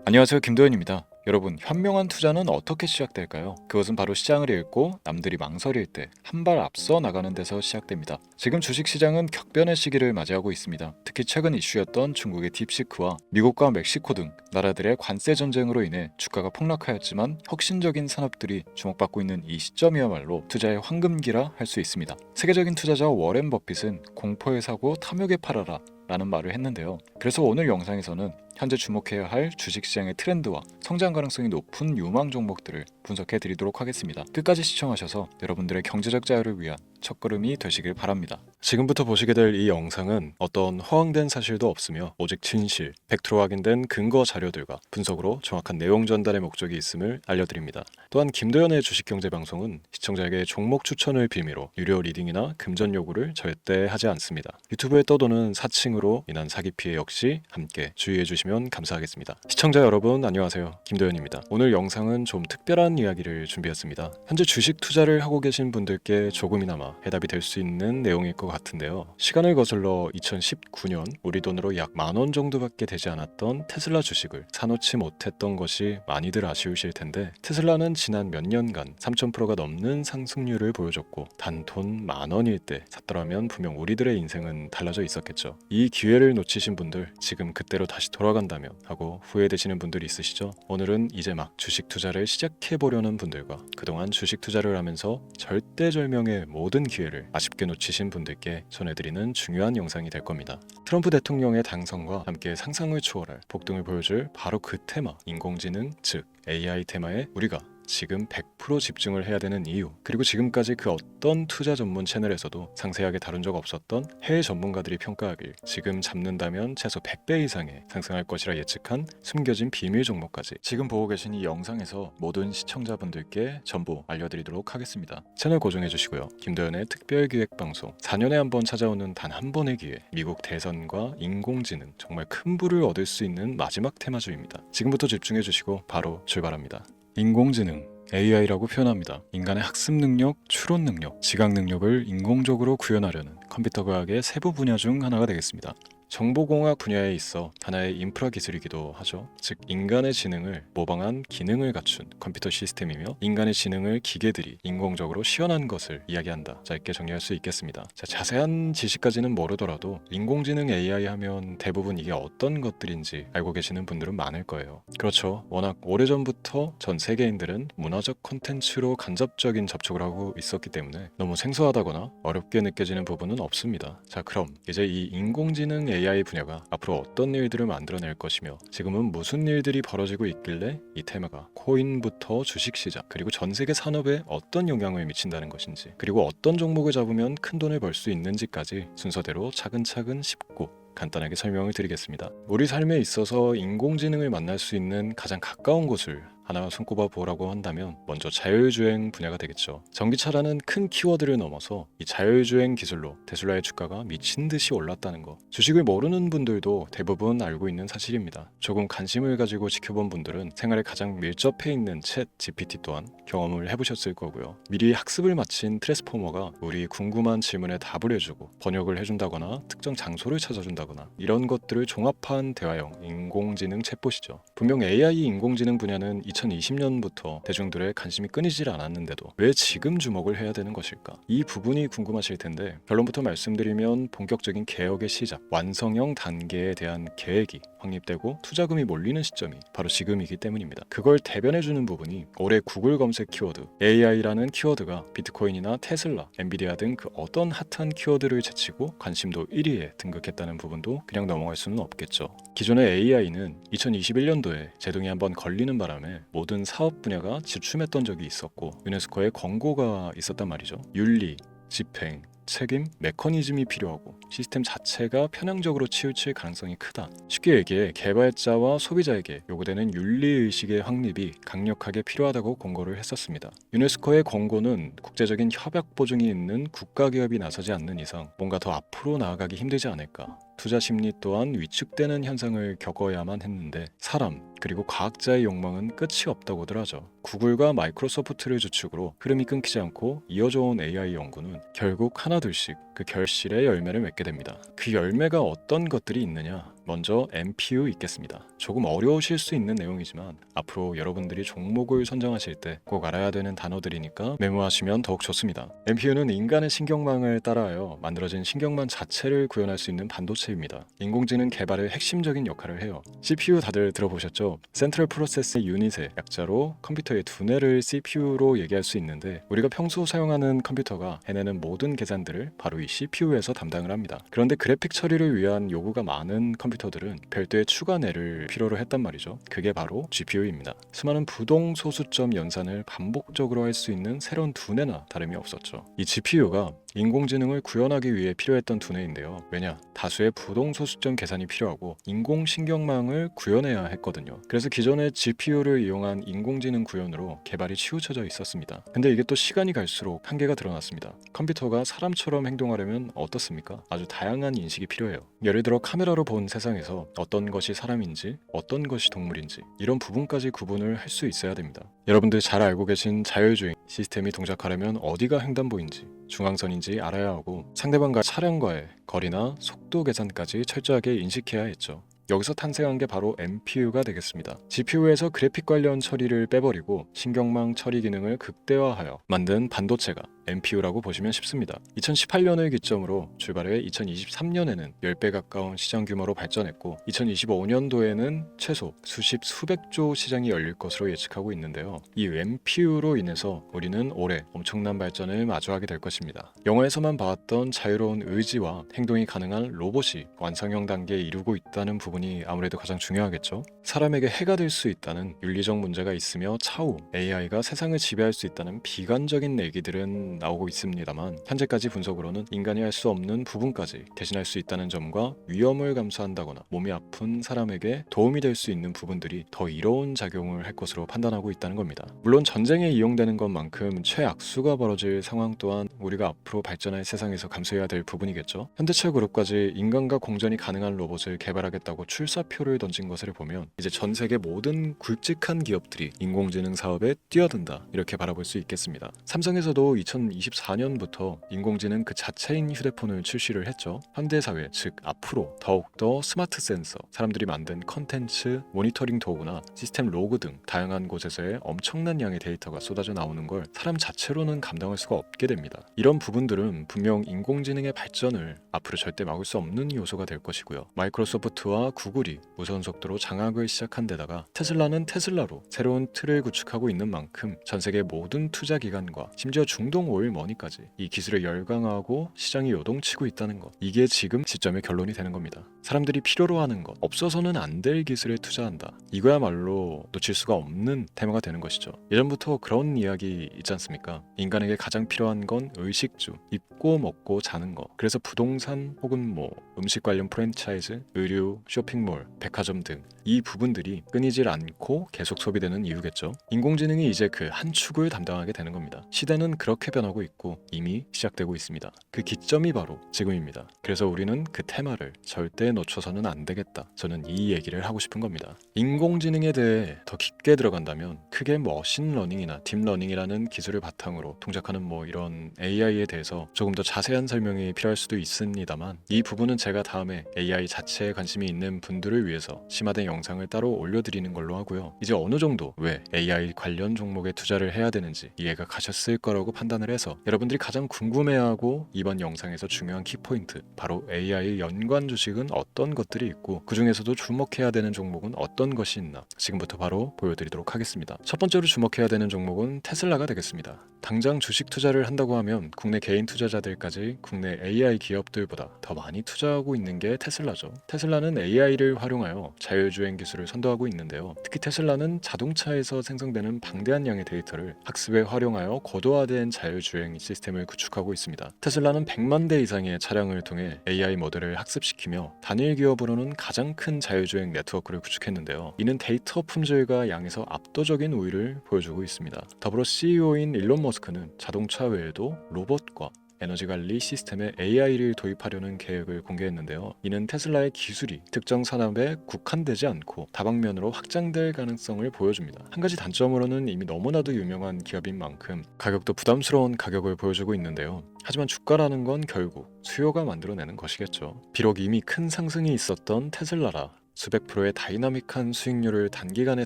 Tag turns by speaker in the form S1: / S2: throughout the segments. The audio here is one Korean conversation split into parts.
S1: 안녕하세요, 김도현입니다. 여러분, 현명한 투자는 어떻게 시작될까요? 그것은 바로 시장을 읽고 남들이 망설일 때 한 발 앞서 나가는 데서 시작됩니다. 지금 주식시장은 격변의 시기를 맞이하고 있습니다. 특히 최근 이슈였던 중국의 딥시크와 미국과 멕시코 등 나라들의 관세 전쟁으로 인해 주가가 폭락하였지만 혁신적인 산업들이 주목받고 있는 이 시점이야말로 투자의 황금기라 할 수 있습니다. 세계적인 투자자 워렌 버핏은 공포에 사고 탐욕에 팔아라 라는 말을 했는데요. 그래서 오늘 영상에서는 현재 주목해야 할 주식시장의 트렌드와 성장 가능성이 높은 유망 종목들을 분석해 드리도록 하겠습니다. 끝까지 시청하셔서 여러분들의 경제적 자유를 위한 첫걸음이 되시길 바랍니다. 지금부터 보시게 될 이 영상은 어떤 허황된 사실도 없으며 오직 진실, 팩트로 확인된 근거 자료들과 분석으로 정확한 내용 전달의 목적이 있음을 알려드립니다. 또한 김도현의 주식경제방송은 시청자에게 종목 추천을 빌미로 유료 리딩이나 금전 요구를 절대 하지 않습니다. 유튜브에 떠도는 사칭으로 인한 사기 피해 역시 함께 주의해 주시면 감사하겠습니다. 시청자 여러분 안녕하세요. 김도현입니다. 오늘 영상은 좀 특별한 이야기를 준비했습니다. 현재 주식 투자를 하고 계신 분들께 조금이나마 해답이 될 수 있는 내용일 것 같은데요. 시간을 거슬러 2019년 우리 돈으로 약 10,000원 정도밖에 되지 않았던 테슬라 주식을 사놓지 못했던 것이 많이들 아쉬우실 텐데, 테슬라는 지난 몇 년간 3000%가 넘는 상승률을 보여줬고 단 돈 10,000원일 때 샀더라면 분명 우리들의 인생은 달라져 있었겠죠. 이 기회를 놓치신 분들, 지금 그때로 다시 돌아간다면 하고 후회되시는 분들이 있으시죠? 오늘은 이제 막 주식 투자를 시작해보려는 분들과 그동안 주식 투자를 하면서 절대절명의 모든 기회를 아쉽게 놓치신 분들께 전해드리는 중요한 영상이 될 겁니다. 트럼프 대통령의 당선과 함께 상상을 초월할 폭등을 보여줄 바로 그 테마, 인공지능, 즉 AI 테마에 우리가 지금 100% 집중을 해야 되는 이유, 그리고 지금까지 그 어떤 투자 전문 채널에서도 상세하게 다룬 적 없었던 해외 전문가들이 평가하길 지금 잡는다면 최소 100배 이상의 상승할 것이라 예측한 숨겨진 비밀 종목까지 지금 보고 계신 이 영상에서 모든 시청자분들께 전부 알려드리도록 하겠습니다. 채널 고정해 주시고요. 김도현의 특별기획방송, 4년에 한 번 찾아오는 단 한 번의 기회, 미국 대선과 인공지능, 정말 큰 부를 얻을 수 있는 마지막 테마주입니다. 지금부터 집중해 주시고 바로 출발합니다. 인공지능, AI라고 표현합니다. 인간의 학습 능력, 추론 능력, 지각 능력을 인공적으로 구현하려는 컴퓨터 과학의 세부 분야 중 하나가 되겠습니다. 정보공학 분야에 있어 하나의 인프라 기술이기도 하죠. 즉 인간의 지능을 모방한 기능을 갖춘 컴퓨터 시스템이며, 인간의 지능을 기계들이 인공적으로 시연한 것을 이야기한다. 짧게 정리할 수 있겠습니다. 자세한 지식까지는 모르더라도 인공지능 AI 하면 대부분 이게 어떤 것들인지 알고 계시는 분들은 많을 거예요. 그렇죠. 워낙 오래전부터 전 세계인들은 문화적 콘텐츠로 간접적인 접촉을 하고 있었기 때문에 너무 생소하다거나 어렵게 느껴지는 부분은 없습니다. 자, 그럼 이제 이 인공지능 AI 분야가 앞으로 어떤 일들을 만들어낼 것이며 지금은 무슨 일들이 벌어지고 있길래 이 테마가 코인부터 주식시장 그리고 전 세계 산업에 어떤 영향을 미친다는 것인지, 그리고 어떤 종목을 잡으면 큰 돈을 벌 수 있는지까지 순서대로 차근차근 짚고 간단하게 설명을 드리겠습니다. 우리 삶에 있어서 인공지능을 만날 수 있는 가장 가까운 곳을 하나 손꼽아 보라고 한다면 먼저 자율주행 분야가 되겠죠. 전기차라는 큰 키워드를 넘어서 이 자율주행 기술로 테슬라의 주가가 미친 듯이 올랐다는 거, 주식을 모르는 분들도 대부분 알고 있는 사실입니다. 조금 관심을 가지고 지켜본 분들은 생활에 가장 밀접해 있는 챗 GPT 또한 경험을 해보셨을 거고요. 미리 학습을 마친 트랜스포머가 우리 궁금한 질문에 답을 해주고 번역을 해준다거나 특정 장소를 찾아준다거나 이런 것들을 종합한 대화형 인공지능 챗봇이죠. 분명 AI 인공지능 분야는 2020년부터 대중들의 관심이 끊이질 않았는데도 왜 지금 주목을 해야 되는 것일까? 이 부분이 궁금하실 텐데, 결론부터 말씀드리면 본격적인 개혁의 시작, 완성형 단계에 대한 계획이 확립되고 투자금이 몰리는 시점이 바로 지금이기 때문입니다. 그걸 대변해주는 부분이 올해 구글 검색 키워드 AI라는 키워드가 비트코인이나 테슬라, 엔비디아 등 그 어떤 핫한 키워드를 제치고 관심도 1위에 등극했다는 부분도 그냥 넘어갈 수는 없겠죠. 기존의 AI는 2021년도에 제동이 한번 걸리는 바람에 모든 사업 분야가 주춤했던 적이 있었고 유네스코의 권고가 있었단 말이죠. 윤리, 집행, 책임, 메커니즘이 필요하고 시스템 자체가 편향적으로 치우칠 가능성이 크다. 쉽게 얘기해 개발자와 소비자에게 요구되는 윤리의식의 확립이 강력하게 필요하다고 권고를 했었습니다. 유네스코의 권고는 국제적인 협약 보증이 있는 국가기업이 나서지 않는 이상 뭔가 더 앞으로 나아가기 힘들지 않을까. 투자 심리 또한 위축되는 현상을 겪어야만 했는데 사람 그리고 과학자의 욕망은 끝이 없다고들 하죠. 구글과 마이크로소프트를 주축으로 흐름이 끊기지 않고 이어져 온 AI 연구는 결국 하나둘씩 그 결실의 열매를 맺게 됩니다. 그 열매가 어떤 것들이 있느냐? 먼저 MPU 있겠습니다. 조금 어려우실 수 있는 내용이지만 앞으로 여러분들이 종목을 선정하실 때 꼭 알아야 되는 단어들이니까 메모하시면 더욱 좋습니다. MPU는 인간의 신경망을 따라하여 만들어진 신경망 자체를 구현할 수 있는 반도체입니다. 인공지능 개발의 핵심적인 역할을 해요. CPU 다들 들어보셨죠? 센트럴 프로세스 유닛의 약자로 컴퓨터의 두뇌를 CPU로 얘기할 수 있는데, 우리가 평소 사용하는 컴퓨터가 해내는 모든 계산들을 바로 이 CPU에서 담당을 합니다. 그런데 그래픽 처리를 위한 요구가 많은 컴퓨터들은 별도의 추가 뇌를 필요로 했단 말이죠. 그게 바로 GPU입니다. 수많은 부동 소수점 연산을 반복적으로 할 수 있는 새로운 두뇌나 다름이 없었죠. 이 GPU가 인공지능을 구현하기 위해 필요했던 두뇌인데요. 왜냐? 다수의 부동 소수점 계산이 필요하고 인공신경망을 구현해야 했거든요. 그래서 기존의 GPU를 이용한 인공지능 구현으로 개발이 치우쳐져 있었습니다. 근데 이게 또 시간이 갈수록 한계가 드러났습니다. 컴퓨터가 사람처럼 행동하려면 어떻습니까? 아주 다양한 인식이 필요해요. 예를 들어 카메라로 본 세상에서 어떤 것이 사람인지 어떤 것이 동물인지 이런 부분까지 구분을 할 수 있어야 됩니다. 여러분들 잘 알고 계신 자율주행 시스템이 동작하려면 어디가 횡단보인지 중앙선인지 알아야 하고 상대방과 차량과의 거리나 속도 계산까지 철저하게 인식해야 했죠. 여기서 탄생한 게 바로 MPU가 되겠습니다. GPU에서 그래픽 관련 처리를 빼버리고 신경망 처리 기능을 극대화하여 만든 반도체가 MPU라고 보시면 쉽습니다. 2018년을 기점으로 출발해 2023년에는 10배 가까운 시장 규모로 발전했고 2025년도에는 최소 수백조 시장이 열릴 것으로 예측하고 있는데요. 이 MPU로 인해서 우리는 올해 엄청난 발전을 마주하게 될 것입니다. 영화에서만 봐왔던 자유로운 의지와 행동이 가능한 로봇이 완성형 단계에 이르고 있다는 부분이 아무래도 가장 중요하겠죠. 사람에게 해가 될 수 있다는 윤리적 문제가 있으며 차후 AI가 세상을 지배할 수 있다는 비관적인 얘기들은 나오고 있습니다만, 현재까지 분석으로는 인간이 할 수 없는 부분까지 대신할 수 있다는 점과 위험을 감수한다거나 몸이 아픈 사람에게 도움이 될 수 있는 부분들이 더 이로운 작용을 할 것으로 판단하고 있다는 겁니다. 물론 전쟁에 이용되는 것만큼 최악수가 벌어질 상황 또한 우리가 앞으로 발전할 세상에서 감수해야 될 부분이겠죠. 현대차 그룹까지 인간과 공전이 가능한 로봇을 개발하겠다고 출사표를 던진 것을 보면 이제 전 세계 모든 굵직한 기업들이 인공지능 사업에 뛰어든다, 이렇게 바라볼 수 있겠습니다. 삼성에서도 2024년부터 인공지능 그 자체인 휴대폰을 출시를 했죠. 현대사회, 즉 앞으로 더욱더 스마트 센서, 사람들이 만든 컨텐츠, 모니터링 도구나 시스템 로그 등 다양한 곳에서의 엄청난 양의 데이터가 쏟아져 나오는 걸 사람 자체로는 감당할 수가 없게 됩니다. 이런 부분들은 분명 인공지능의 발전을 앞으로 절대 막을 수 없는 요소가 될 것이고요. 마이크로소프트와 구글이 무선 속도로 장악을 시작한 데다가 테슬라는 테슬라로 새로운 틀을 구축하고 있는 만큼 전 세계 모든 투자 기관과 심지어 중동 오일 머니까지 이 기술을 열광하고 시장이 요동치고 있다는 것, 이게 지금 시점의 결론이 되는 겁니다. 사람들이 필요로 하는 것, 없어서는 안 될 기술에 투자한다, 이거야말로 놓칠 수가 없는 테마가 되는 것이죠. 예전부터 그런 이야기 있지 않습니까? 인간에게 가장 필요한 건 의식주, 입고 먹고 자는 것. 그래서 부동산 혹은 음식 관련 프랜차이즈, 의류, 쇼핑몰, 백화점 등 이 부분들이 끊이질 않고 계속 소비되는 이유겠죠. 인공지능이 이제 그 한 축을 담당하게 되는 겁니다. 시대는 그렇게 변하고 있고 이미 시작되고 있습니다. 그 기점이 바로 지금입니다. 그래서 우리는 그 테마를 절대 놓쳐서는 안 되겠다, 저는 이 얘기를 하고 싶은 겁니다. 인공지능에 대해 더 깊게 들어간다면 크게 머신러닝이나 딥러닝이라는 기술을 바탕으로 동작하는 이런 AI에 대해서 조금 더 자세한 설명이 필요할 수도 있습니다만, 이 부분은 제가 다음에 AI 자체에 관심이 있는 분들을 위해서 심화된 영상을 따로 올려드리는 걸로 하고요. 이제 어느 정도 왜 AI 관련 종목에 투자를 해야 되는지 이해가 가셨을 거라고 판단을 해서 여러분들이 가장 궁금해하고 이번 영상에서 중요한 키포인트, 바로 AI 연관 주식은 어떤 것들이 있고 그 중에서도 주목해야 되는 종목은 어떤 것이 있나 지금부터 바로 보여드리도록 하겠습니다. 첫 번째로 주목해야 되는 종목은 테슬라가 되겠습니다. 당장 주식 투자를 한다고 하면 국내 개인 투자자들까지 국내 AI 기업들보다 더 많이 투자하고 있는 게 테슬라죠. 테슬라는 AI를 활용하여 자율주행 기술을 선도하고 있는데요. 특히 테슬라는 자동차에서 생성되는 방대한 양의 데이터를 학습에 활용하여 고도화된 자율주행 시스템을 구축하고 있습니다. 테슬라는 100만 대 이상의 차량을 통해 AI 모델을 학습시키며 단일 기업으로는 가장 큰 자율주행 네트워크를 구축했는데요. 이는 데이터 품질과 양에서 압도적인 우위를 보여주고 있습니다. 더불어 CEO인 일론 머스크는 자동차 외에도 로봇과 에너지 관리 시스템에 AI를 도입하려는 계획을 공개했는데요. 이는 테슬라의 기술이 특정 산업에 국한되지 않고 다방면으로 확장될 가능성을 보여줍니다. 한 가지 단점으로는 이미 너무나도 유명한 기업인 만큼 가격도 부담스러운 가격을 보여주고 있는데요. 하지만 주가라는 건 결국 수요가 만들어내는 것이겠죠. 비록 이미 큰 상승이 있었던 테슬라라 수백 프로의 다이나믹한 수익률을 단기간에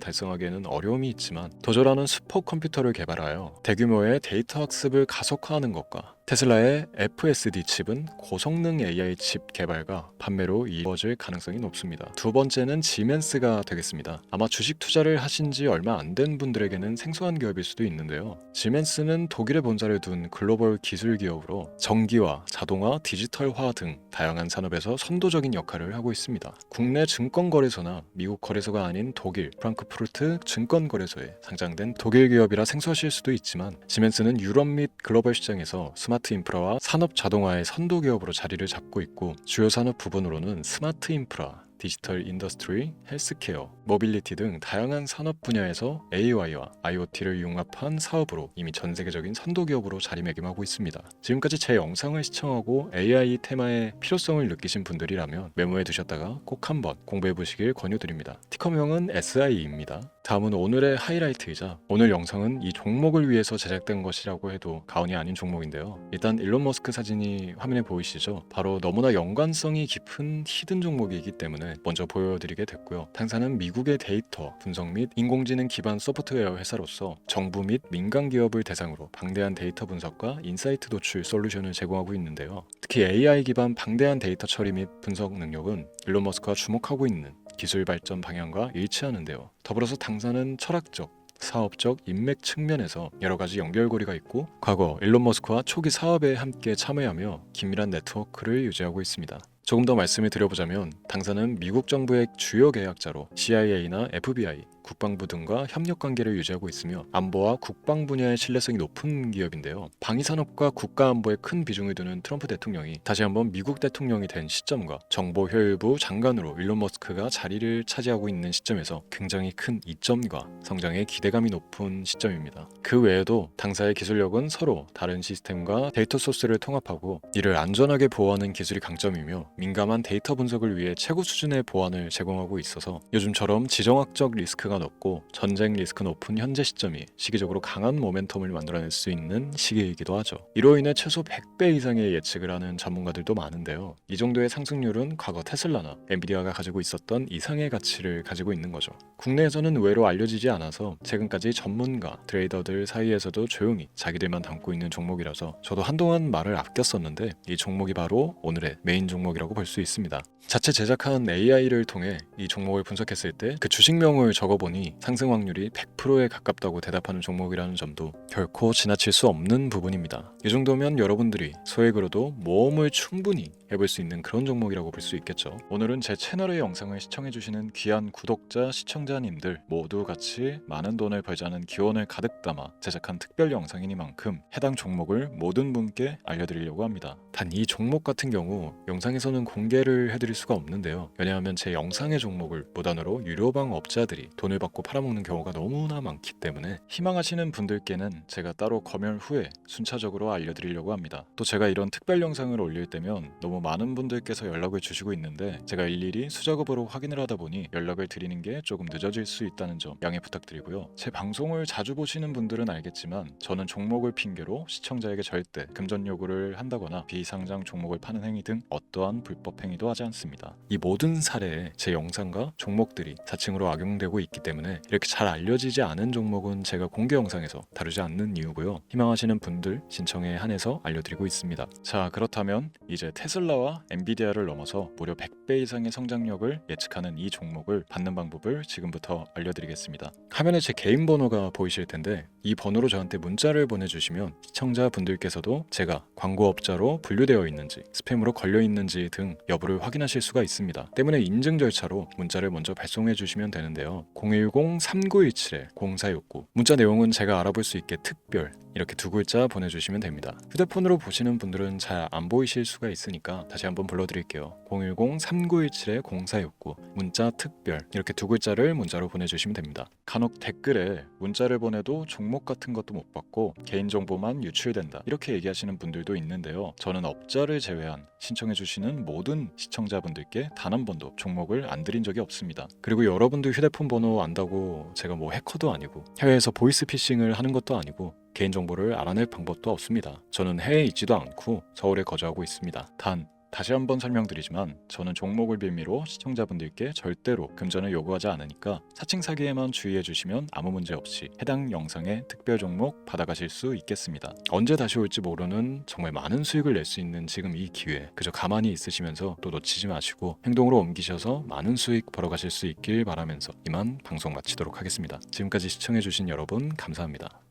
S1: 달성하기에는 어려움이 있지만 도저라는 슈퍼컴퓨터를 개발하여 대규모의 데이터 학습을 가속화하는 것과 테슬라의 FSD 칩은 고성능 AI 칩 개발과 판매로 이루어질 가능성이 높습니다. 두 번째는 지멘스가 되겠습니다. 아마 주식 투자를 하신 지 얼마 안 된 분들에게는 생소한 기업일 수도 있는데요. 지멘스는 독일에 본사를 둔 글로벌 기술 기업으로 전기화, 자동화, 디지털화 등 다양한 산업에서 선도적인 역할을 하고 있습니다. 국내 증권거래소나 미국 거래소가 아닌 독일 프랑크푸르트 증권거래소에 상장된 독일 기업이라 생소하실 수도 있지만 지멘스는 유럽 및 글로벌 시장에서 스마트 인프라와 산업 자동화의 선도 기업으로 자리를 잡고 있고 주요 산업 부분으로는 스마트 인프라, 디지털 인더스트리, 헬스케어, 모빌리티 등 다양한 산업 분야에서 AI와 IoT를 융합한 사업으로 이미 전 세계적인 선도 기업으로 자리매김하고 있습니다. 지금까지 제 영상을 시청하고 AI 테마의 필요성을 느끼신 분들이라면 메모해 두셨다가 꼭 한번 공부해 보시길 권유드립니다. 티커명은 SI입니다. 다음은 오늘의 하이라이트이자 오늘 영상은 이 종목을 위해서 제작된 것이라고 해도 과언이 아닌 종목인데요. 일단 일론 머스크 사진이 화면에 보이시죠? 바로 너무나 연관성이 깊은 히든 종목이기 때문에 먼저 보여드리게 됐고요. 당사는 미국의 데이터 분석 및 인공지능 기반 소프트웨어 회사로서 정부 및 민간 기업을 대상으로 방대한 데이터 분석과 인사이트 도출 솔루션을 제공하고 있는데요. 특히 AI 기반 방대한 데이터 처리 및 분석 능력은 일론 머스크가 주목하고 있는 기술 발전 방향과 일치하는데요. 더불어서 당사는 철학적, 사업적 인맥 측면에서 여러 가지 연결고리가 있고 과거 일론 머스크와 초기 사업에 함께 참여하며 긴밀한 네트워크를 유지하고 있습니다. 조금 더 말씀을 드려보자면 당사는 미국 정부의 주요 계약자로 CIA나 FBI, 국방부 등과 협력 관계를 유지하고 있으며 안보와 국방 분야의 신뢰성이 높은 기업인데요. 방위산업과 국가안보에 큰 비중을 두는 트럼프 대통령이 다시 한번 미국 대통령이 된 시점과 정보효율부 장관으로 일론 머스크가 자리를 차지하고 있는 시점에서 굉장히 큰 이점과 성장의 기대감이 높은 시점입니다. 그 외에도 당사의 기술력은 서로 다른 시스템과 데이터 소스를 통합하고 이를 안전하게 보호하는 기술이 강점이며 민감한 데이터 분석을 위해 최고 수준의 보안을 제공하고 있어서 요즘처럼 지정학적 리스크가 높고 전쟁 리스크 높은 현재 시점이 시기적으로 강한 모멘텀을 만들어낼 수 있는 시기이기도 하죠. 이로 인해 최소 100배 이상의 예측을 하는 전문가들도 많은데요. 이 정도의 상승률은 과거 테슬라나 엔비디아가 가지고 있었던 이상의 가치를 가지고 있는 거죠. 국내에서는 의외로 알려지지 않아서 최근까지 전문가, 트레이더들 사이에서도 조용히 자기들만 담고 있는 종목이라서 저도 한동안 말을 아꼈었는데 이 종목이 바로 오늘의 메인 종목이라고 볼 수 있습니다. 자체 제작한 AI를 통해 이 종목을 분석했을 때 그 주식명을 적어보니 상승 확률이 100%에 가깝다고 대답하는 종목이라는 점도 결코 지나칠 수 없는 부분입니다. 이 정도면 여러분들이 소액으로도 모험을 충분히 해볼 수 있는 그런 종목이라고 볼 수 있겠죠. 오늘은 제 채널의 영상을 시청해주시는 귀한 구독자, 시청자님들 모두 같이 많은 돈을 벌자는 기원을 가득 담아 제작한 특별 영상이니만큼 해당 종목을 모든 분께 알려드리려고 합니다. 단 이 종목 같은 경우 영상에서는 공개를 해드릴 수가 없는데요. 왜냐하면 제 영상의 종목을 무단으로 유료방 업자들이 돈을 받고 팔아먹는 경우가 너무나 많기 때문에 희망하시는 분들께는 제가 따로 검열 후에 순차적으로 알려드리려고 합니다. 또 제가 이런 특별 영상을 올릴 때면 너무 많은 분들께서 연락을 주시고 있는데 제가 일일이 수작업으로 확인을 하다 보니 연락을 드리는 게 조금 늦어질 수 있다는 점 양해 부탁드리고요. 제 방송을 자주 보시는 분들은 알겠지만 저는 종목을 핑계로 시청자에게 절대 금전 요구를 한다거나 비상장 종목을 파는 행위 등 어떠한 불법 행위도 하지 않습니다. 이 모든 사례에 제 영상과 종목들이 자칭으로 악용되고 있기 때문에 이렇게 잘 알려지지 않은 종목은 제가 공개 영상에서 다루지 않는 이유고요. 희망하시는 분들 신청에 한해서 알려드리고 있습니다. 자, 그렇다면 이제 테슬라와 엔비디아를 넘어서 무려 100배 이상의 성장력을 예측하는 이 종목을 받는 방법을 지금부터 알려드리겠습니다. 화면에 제 개인 번호가 보이실 텐데 이 번호로 저한테 문자를 보내주시면 시청자분들께서도 제가 광고업자로 분류되어 있는지 스팸으로 걸려있는지 등 여부를 확인하실 수가 있습니다. 때문에 인증 절차로 문자를 먼저 발송해 주시면 되는데요. 010-3917-0469 문자 내용은 제가 알아볼 수 있게 특별 이렇게 두 글자 보내주시면 됩니다. 휴대폰으로 보시는 분들은 잘 안 보이실 수가 있으니까 다시 한번 불러드릴게요. 010-3917-0469 문자 특별 이렇게 두 글자를 문자로 보내주시면 됩니다. 간혹 댓글에 문자를 보내도 종목 종목 같은 것도 못 받고 개인정보만 유출된다 이렇게 얘기하시는 분들도 있는데요. 저는 업자를 제외한 신청해 주시는 모든 시청자분들께 단 한 번도 종목을 안 드린 적이 없습니다. 그리고 여러분들 휴대폰 번호 안다고 제가 뭐 해커도 아니고 해외에서 보이스피싱을 하는 것도 아니고 개인정보를 알아낼 방법도 없습니다. 저는 해외에 있지도 않고 서울에 거주하고 있습니다. 다시 한번 설명드리지만 저는 종목을 빌미로 시청자분들께 절대로 금전을 요구하지 않으니까 사칭 사기에만 주의해 주시면 아무 문제 없이 해당 영상의 특별 종목 받아가실 수 있겠습니다. 언제 다시 올지 모르는 정말 많은 수익을 낼 수 있는 지금 이 기회 그저 가만히 있으시면서 또 놓치지 마시고 행동으로 옮기셔서 많은 수익 벌어가실 수 있길 바라면서 이만 방송 마치도록 하겠습니다. 지금까지 시청해 주신 여러분 감사합니다.